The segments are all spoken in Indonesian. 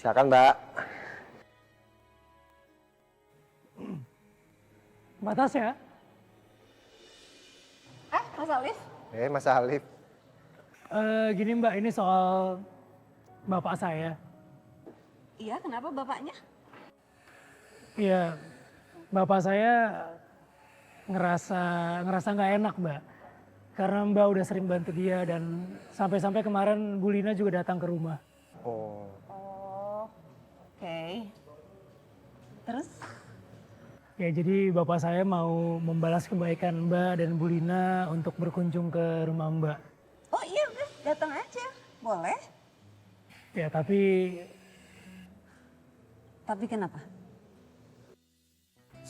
Silakan, Mbak. Batas ya? Mas Alif? Mas Alif. Gini Mbak, ini soal bapak saya. Iya, kenapa bapaknya? Iya, bapak saya ngerasa nggak enak Mbak. Karena Mbak udah sering bantu dia dan sampai-sampai kemarin Bu Lina juga datang ke rumah. Oh. Oh, oke. Terus? Ya jadi bapak saya mau membalas kebaikan Mbak dan Bu Lina untuk berkunjung ke rumah Mbak. Oh iya, udah datang aja. Boleh. Ya tapi Tapi kenapa?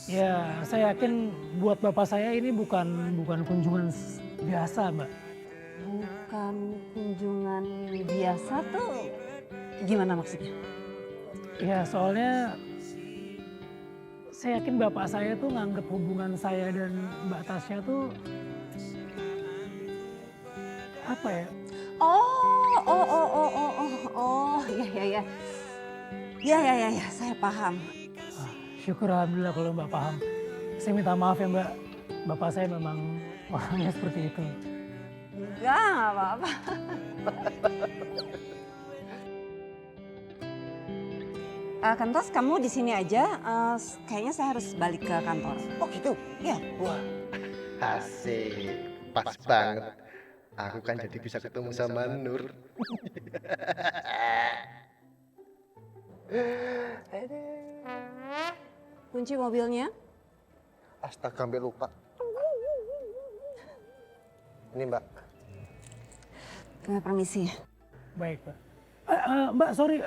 ya saya yakin buat bapak saya ini bukan kunjungan biasa Mbak. Bukan kunjungan biasa tuh gimana maksudnya? Ya soalnya saya yakin bapak saya tuh nganggep hubungan saya dan Mbak Tasya tuh apa ya? Ya, saya paham. Syukur alhamdulillah kalau Mbak paham. Saya minta maaf ya Mbak, bapak saya memang orangnya seperti itu. Enggak apa-apa. Kentos, kamu di sini aja. Kayaknya saya harus balik ke kantor. Oh gitu? Ya. Wah, asik. Pas banget. Aku kan jadi bisa ketemu sama Nur. Kunci mobilnya? Astaga, sampai lupa. Ini Mbak. Kami permisi. Baik Pak. Mbak sorry,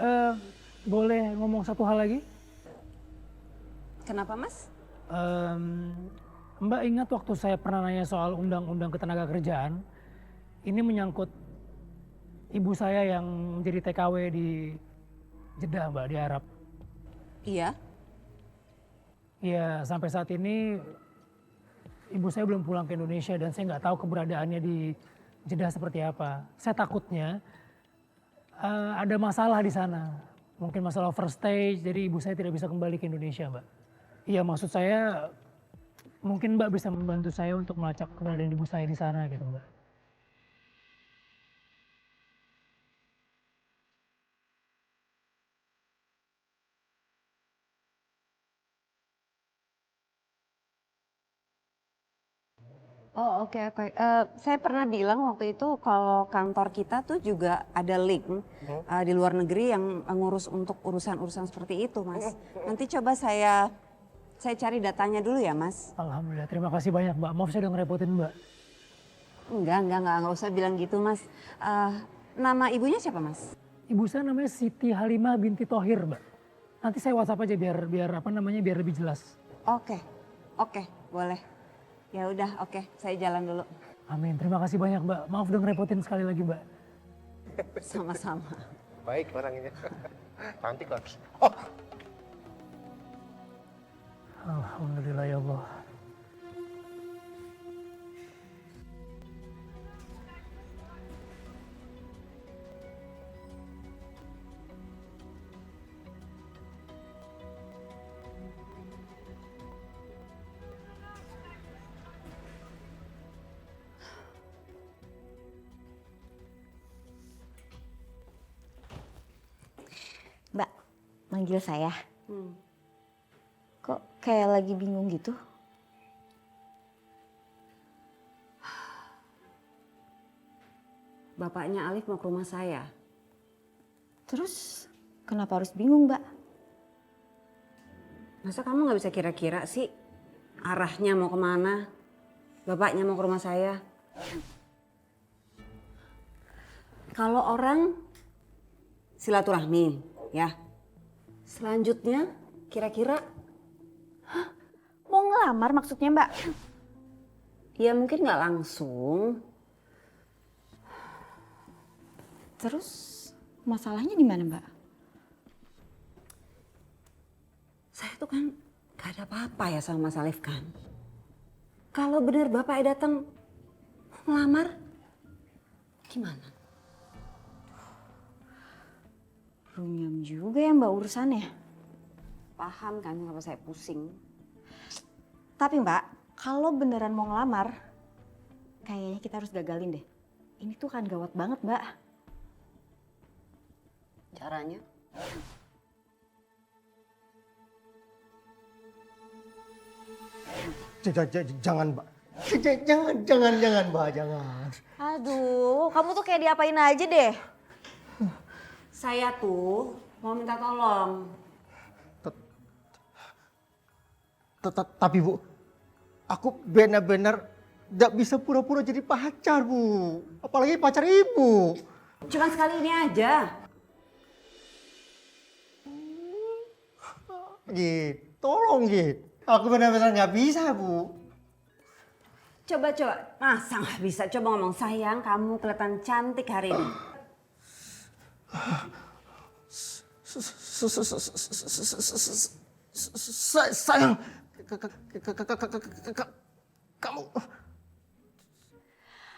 boleh ngomong satu hal lagi? Kenapa Mas? Mbak ingat waktu saya pernah nanya soal undang-undang ketenagakerjaan, ini menyangkut ibu saya yang menjadi TKW di Jeddah Mbak, di Arab. Iya. Ya sampai saat ini ibu saya belum pulang ke Indonesia dan saya nggak tahu keberadaannya di Jeddah seperti apa. Saya takutnya ada masalah di sana. Mungkin masalah overstay, jadi ibu saya tidak bisa kembali ke Indonesia Mbak. Iya maksud saya mungkin Mbak bisa membantu saya untuk melacak keberadaan ibu saya di sana gitu Mbak. Oh oke. Saya pernah bilang waktu itu kalau kantor kita tuh juga ada link di luar negeri yang ngurus untuk urusan-urusan seperti itu, Mas. Nanti coba saya cari datanya dulu ya, Mas. Alhamdulillah, terima kasih banyak Mbak. Maaf saya udah ngerepotin Mbak. Enggak usah bilang gitu, Mas. Nama ibunya siapa, Mas? Ibu saya namanya Siti Halimah binti Thohir Mbak. Nanti saya WhatsApp aja biar biar lebih jelas. Oke, boleh. Ya udah, oke, saya jalan dulu. Amin, terima kasih banyak Mbak. Maaf udah ngerepotin sekali lagi Mbak. Sama-sama. Baik orangnya. Cantik lagi. Oh, Alhamdulillah ya Allah. Mbak, manggil saya. Kok kayak lagi bingung gitu? Bapaknya Alif mau ke rumah saya. Terus kenapa harus bingung, Mbak? Masa kamu nggak bisa kira-kira sih arahnya mau kemana? Bapaknya mau ke rumah saya. Kalau orang silaturahmi, ya. Selanjutnya kira-kira Mau ngelamar maksudnya, Mbak? ya mungkin nggak langsung. Terus masalahnya di mana, Mbak? Saya tuh kan gak ada apa-apa ya sama Mas Alif kan. Kalau bener bapaknya datang melamar, gimana? Runyam juga ya Mbak urusannya. Paham kan kenapa saya pusing? Tapi Mbak, kalau beneran mau ngelamar, kayaknya kita harus gagalin deh. Ini tuh kan gawat banget Mbak. Caranya? Jangan, Mbak. Jangan, Mbak, jangan. Aduh, kamu tuh kayak diapain aja deh. Saya tuh mau minta tolong. Tapi Bu, aku benar-benar gak bisa pura-pura jadi pacar, Bu. Apalagi pacar Ibu. Cuman sekali ini aja. Gitu, tolong gitu. Aku benar-benar gak bisa, Bu. Coba. Masa nggak bisa? Coba ngomong, sayang kamu kelihatan cantik hari ini. Sayang, kamu.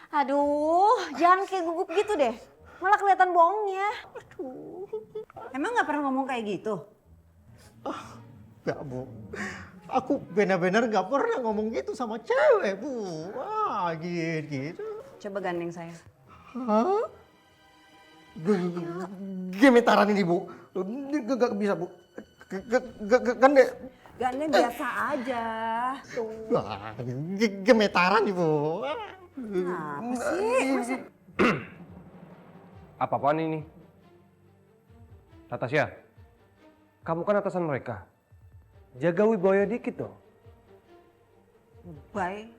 Aduh, jangan kayak gugup gitu deh. Malah kelihatan bohongnya. Emang nggak pernah ngomong kayak gitu? Gak, Bu. Aku benar-benar gak pernah ngomong gitu sama cewek, Bu. Wah, gitu. Coba gandeng saya. Hah? Gemetaran ini, Bu. Gak bisa, Bu. Gandeng. Gandeng biasa aja. Wah, gemetaran, Ibu. Apa sih? Masa Apa-apaan ini? Natasha, kamu kan atasan mereka. Jaga wibawa dikit dong. baik?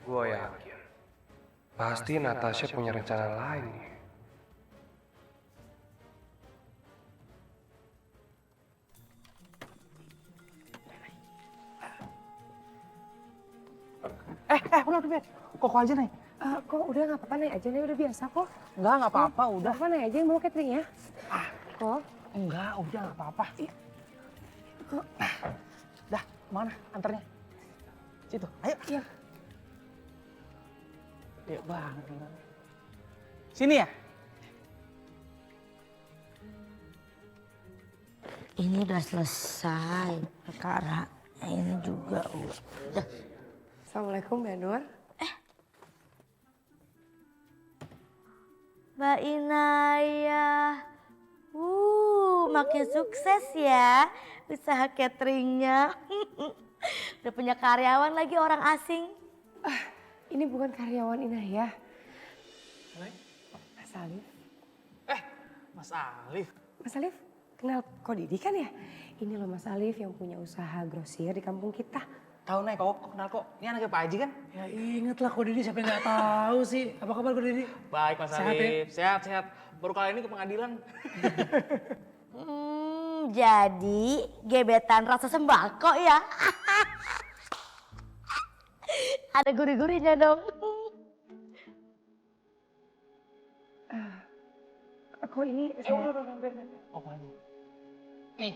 Gue yakin. Pasti Natasha punya rencana lain nih. Udah, Bet. Kok aja nih? Kok udah nggak apa-apa, naik aja nih, udah biasa kok. Nggak apa-apa, udah. Apa naik aja yang bawa catering ya? Kok? Enggak, udah nggak apa-apa. Kok? Dah, mana anternya? Situ, ayo. Iya. Dek banget. Sini ya? Ini udah selesai perkara. Ini juga udah. Assalamualaikum, Mbak Nur. Mbak Inaya, makin sukses ya usaha cateringnya. Udah punya karyawan lagi orang asing. Ini bukan karyawan Inaya. Mas Alif. Mas Alif. Mas Alif, kenal Ko Didi kan ya? Ini loh Mas Alif yang punya usaha grosir di kampung kita. Tahu nih kok, kenal kok. Ini anaknya Pak Haji kan? Ya inget lah Ko Didi, siapa yang gak tahu sih. Apa kabar Ko Didi? Baik Mas Sehat ya? Alif, sehat. Baru kali ini ke pengadilan. Jadi gebetan rasa sembako ya. Ada gurih-gurihnya dong. Kok ini Oh, ini. Nih.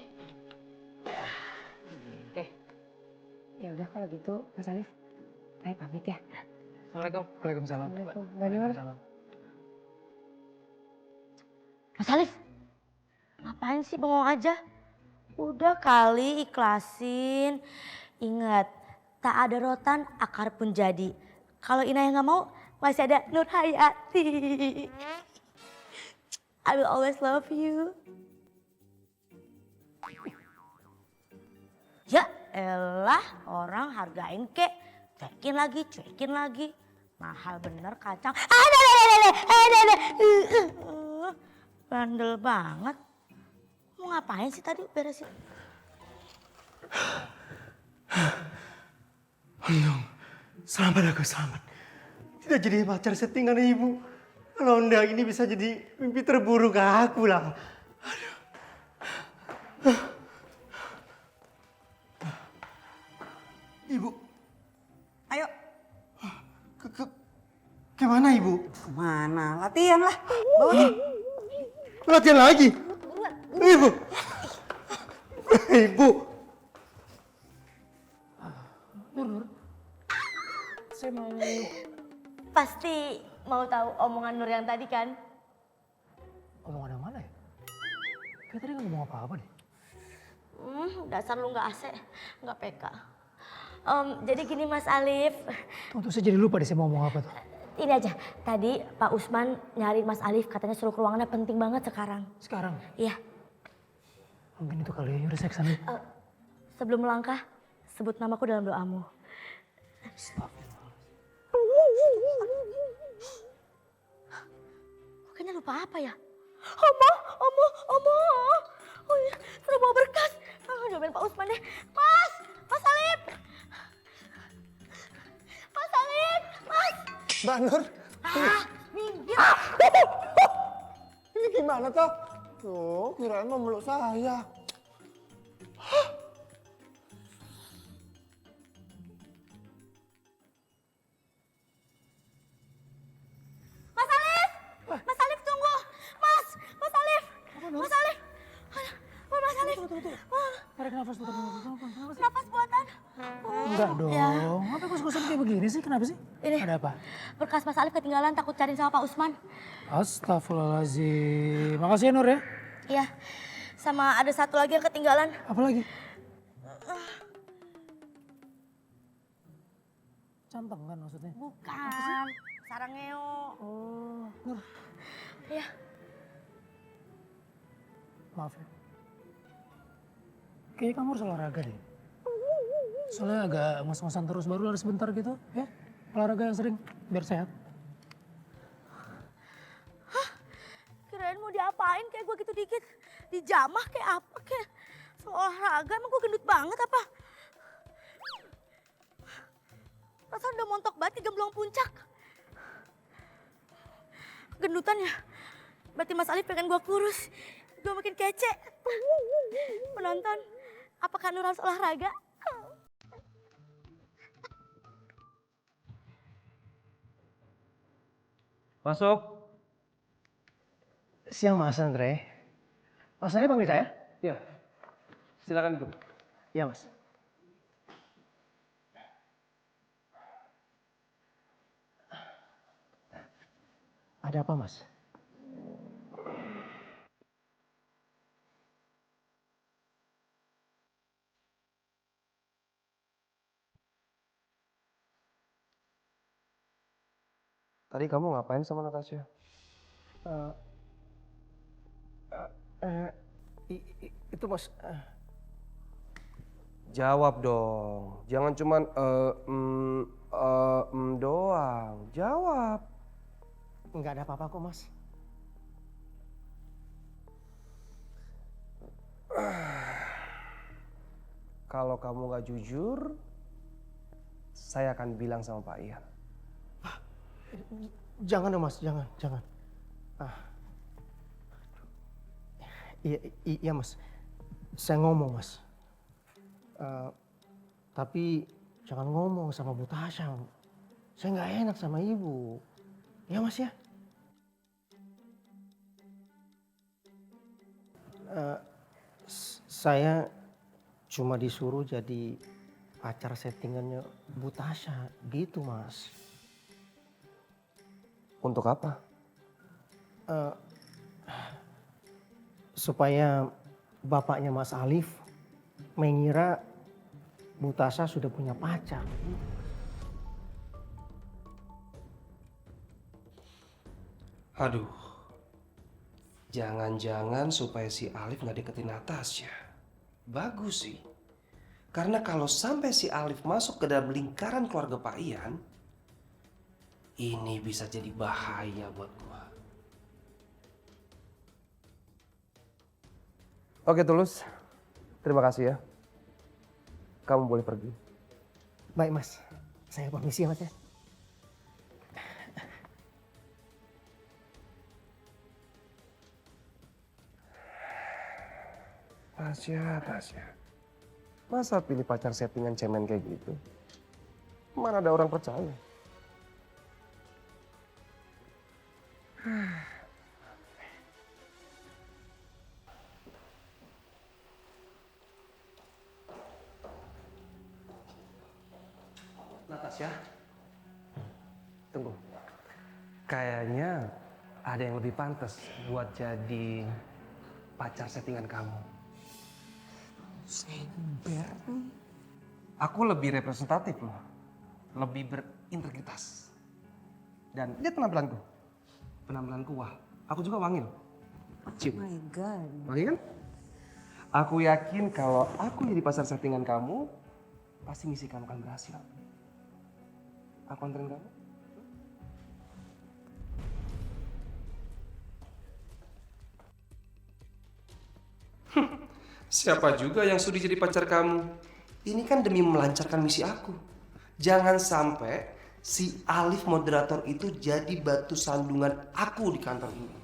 Oke. ya udah kalau gitu Mas Alif, saya pamit ya. Assalamualaikum. Waalaikumsalam. Assalamualaikum. Mbak Nur. Mas Alif, ngapain sih bengong aja? Udah kali ikhlasin. Ingat, tak ada rotan akar pun jadi. Kalau Inaya nggak mau, masih ada Nur Hayati. I will always love you. Ya elah, orang hargain kek. Cuekin lagi. Mahal bener kacang. Bandel banget. Mau ngapain sih tadi beresin? Untung, selamat. Tidak jadi pacar settingan Ibu. Kalau enggak ini bisa jadi mimpi terburuk aku lah. Ibu, Ayo, kemana Ibu? kemana? Latihan lah. Bawa nih. Latihan lagi? Ibu, Ibu. Nur, saya mau... Pasti mau tahu omongan Nur yang tadi kan? Omongan yang mana ya? Kayak tadi nggak ngomong apa-apa deh. Dasar lu nggak AC, nggak PK. Jadi gini Mas Alif, Tuh saya jadi lupa deh saya mau ngomong apa tuh. ini aja. Tadi Pak Usman nyariin Mas Alif, katanya suruh ke ruangannya penting banget sekarang. Sekarang, Iya, mungkin itu kali ya, yaudah saya kesana. sebelum melangkah, sebut namaku dalam doamu. Kok kayaknya lupa apa ya? Omo. Oh iya, sudah bawa berkas. Jawabin Pak Usman deh. Mas Alif. Mas Alif, Mas. Mbak Nur, Minggir. ini gimana toh? Tuh, kirain mau meluk saya. Mas Alif tunggu. Mas Alif. Mas Alif. Mas Alif. Tarik nafas tuh, tarik nafas. Kenapa sih? Nafas buatan. Enggak dong, apa kos-kosan kayak begini sih, kenapa sih? Ini. Ada apa? Berkas Mas Alif ketinggalan, takut cariin sama Pak Usman. Astagfirullahaladzim. Makasih ya Nur ya. Iya. Sama ada satu lagi yang ketinggalan. Apa lagi? Canteng kan maksudnya? Bukan. Sarangeo. Oh, Nur, Iya. maaf ya. Kayaknya kamu harus olahraga deh. Soalnya agak ngos-ngosan terus, baru lari sebentar gitu ya. Olahraga yang sering, biar sehat. Kirain mau diapain kayak gue gitu dikit. Dijamah kayak apa kayak. Soal olahraga emang gue gendut banget apa? Perasaan udah montok banget di gemblong puncak. Gendutan ya? Berarti Mas Alif pengen gue kurus. Gue makin kece. Penonton, apakah Nur harus olahraga? Masuk. Siang Mas Andre. Mas Andre panggil saya? Ya. Silakan duduk. Iya Mas. Ada apa Mas? Tadi kamu ngapain sama Natasha? Itu Mas. Jawab dong. Jangan cuman doang. Jawab. Nggak ada apa-apa kok Mas. Kalau kamu nggak jujur, saya akan bilang sama Pak Ian. Jangan dong Mas, jangan. Iya Mas, saya ngomong Mas. Tapi jangan ngomong sama Bu Tasya. Saya nggak enak sama ibu. Ya Mas ya. Saya cuma disuruh jadi pacar settingannya Bu Tasya, gitu Mas. Untuk apa? Supaya bapaknya Mas Alif mengira Bu Tasya sudah punya pacar. Aduh. Jangan-jangan supaya si Alif nggak deketin Natasha. Bagus sih. Karena kalau sampai si Alif masuk ke dalam lingkaran keluarga Pak Ian, ini bisa jadi bahaya buat gua. Oke Tulus, terima kasih ya. Kamu boleh pergi. Baik Mas, saya permisi ya Mas ya. Tasya. Masa pilih pacar settingan cemen kayak gitu? Mana ada orang percaya? Tasya, tunggu. Kayaknya ada yang lebih pantas buat jadi pacar settingan kamu. Aku lebih representatif loh, lebih berintegritas. Dan lihat penampilanku. Penampilanku wah, aku juga wangi loh. Cium. My God. Wangi kan? Aku yakin kalau aku jadi pacar settingan kamu, pasti misi kamu akan berhasil. Aku anterin kamu. Siapa juga yang sudi jadi pacar kamu? Ini kan demi melancarkan misi aku. Jangan sampai si Alif moderator itu jadi batu sandungan aku di kantor ini.